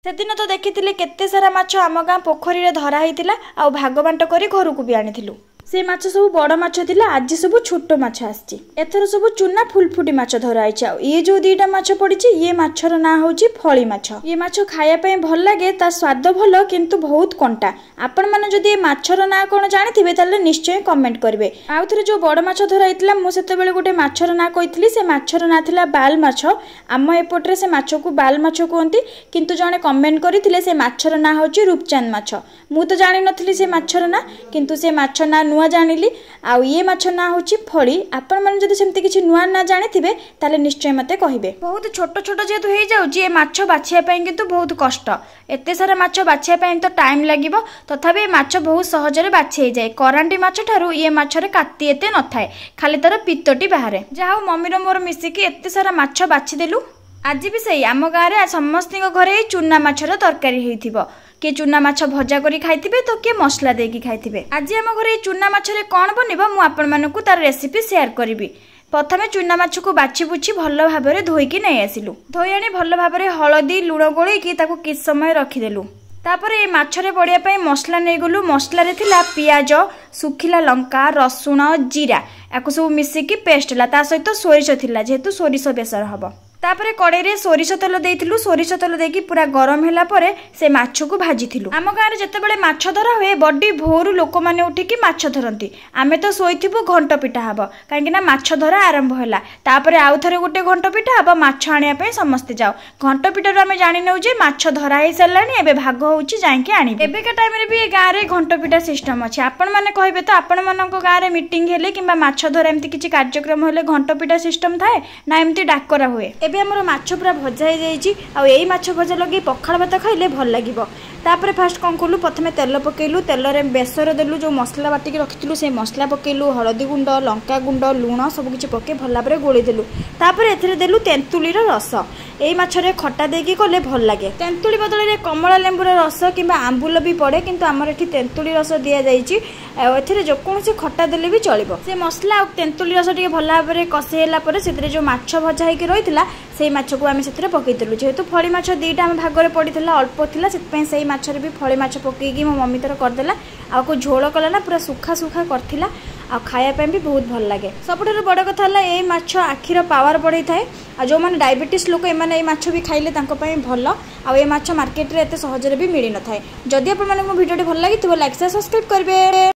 सेदिन तो देखी केते सारा माछ आम गाँ पोखरी रे धरा होता आ भाग बांट कर घर को भी आनी से माछ सब बड़ माछ थिला आज सब छोट माछ आछि एथर सब चुना फुलफुटी माछ धराई ये जो दुईटा माछ पड़ी ये माछर ना होची फली माछ ये माछ खाया पे भल लगे ता स्वाद भल किंतु बहुत कंटा आपण माने जदी माछर ना कोन जानिथिबे ताले निश्चय कमेंट करबे। आउ थरे जो बड़ माछ धराइतला मु सेते बेले गोटे माछर ना कहितली से माछर ना थिला बाल माछ आम एपटरे से माछ को बाल माछ कहंती किंतु जने कमेंट करिथिले से माछर ना होची रूपचांद माछ मु तो जानि नथली से माछर ना किंतु से माछ ना नुआ जानिली आउ ये माछ ना होची फड़ी आपण माने जदी सेमते किछि नुआ ना जानिथिबे ताले निश्चय मते कहिबे। बहुत छोट छोट जेतु हे जाउची ए माछ बाछिया पय किंतु बहुत कष्ट एते सारा माछ बाछिया पय तो टाइम लागिवो तथापि माछ बहुत सहज रे बाछि हे जाय करांडी माछ ठारू ये माछ रे काटी एते न थाए खाली तार पित्तटी बाहरे जाओ मम्मी रो मोर मिसी की एते सारा माछ बाछि देलु। आज भी सही आम गाँव में समस्त घरे चूना माछर तरकारी होइथिबो किए चूना माछ भजा करी खाइथिबे तो किए मसला देकी खाइथिबे। आज आम घरे चूना माछरे कोन बनिबो मु आपण मानकु तार रेसिपी शेयर करिवि। प्रथमे चूना माछ को बाछि बुछि भल भाबरे धोईकी नै आसिलु धोई आनी भल भाबरे हळदी लुण गोळेकी ताकू किछ समय रखिदेलु तापरे ए माछरे पड़िया पई मसला नै गलु मसला रे थिला पियाज सुखिला लंका रसुण जीरा याकु सब मिसिकी पेस्ट ला ता सहित सोरिष थिला जेहेतु सोरिष बेसर हबो तापरे कड़े रे सोरिष तेल देइथिलु सोरिष तेल देकी पूरा गरम होला परे से माछ को भाजिथिलु। आम गाँव रे जते बेले माछ धरा हुए बड्डी भोरु लोक माने उठिकी माछ धरंती आमे तो सोइथिबु घंट पिटा हबो काहेकि ना माछ धरा आरंभ होला तापरे आउ थरे गोटे घंट पिटा हबो माछ आनिया पे समस्त जाओ घंट पिटा रो आमे जानि नउ जे माछ धरा हे सलानी एबे भाग होउची जाइके आनी एबे के टाइम रे भी गाँव रे घंट पिटा सिस्टम अछि आपण माने कहबे तो आपण मानको गाँव रे मीटिंग हेले किबा माछ धरा एम्ति किछि कार्यक्रम हेले घंट पिटा सिस्टम थाए ना एम्ति डाकरा हुए। एबे हमर माछ पूरा भजा हो जाइए आउ यही माछ भजा लगे पखाल भात खाइले भल लगिवो। तापर फास्ट कौन कलु प्रथमे तेल पकेलु तेल रे बेसर देलु जो मसला बाटिकी रखिथिलु से मसला पकेलु हळदी गुंड लंका गुंड लुण सब किछि पके भल भाबरे गोळी देलु तापर एथिरे देलु तेंतुली रो रस एई माछरे खट्टा देकी कले भल लागे तेंतुली बदले रे कमला लेंबुर रस किबा आंबुल भी पड़े किंतु हमर एठी तेंतुली रस दिया जाइछि एथिरे जो कोनोसी खट्टा देले भी चलिबो। से मसला आ तेंतुली रस टिके भल भाबरे कसे होला परे सेथिरे जो माछ भजा हेकी रहितला से माछ को आमे सेथिरे पकेइतलु जेहेतु फळी माछ दीटा हम भागरे पडितला अल्प थिला सेतपय सेई माछरे भी फळी माछ पकेइकी मो मम्मी तर करदेला आ को झोल कला ना पूरा सुखा सुखा करथिला आ खाया पे भी बहुत भल लगे। सबठारु बड़ कथा हला ए माछ आखिर पावर बढ़ई थाए आ जो माने डायबिटीज लोक ए माने ए माछ भी खाइले तांको पय भल आ ए माछ मार्केट रे एते सहज रे भी मिलि न थाए। जदि आपण माने मो वीडियो टी भल लागितबो लाइक से सब्सक्राइब करबे।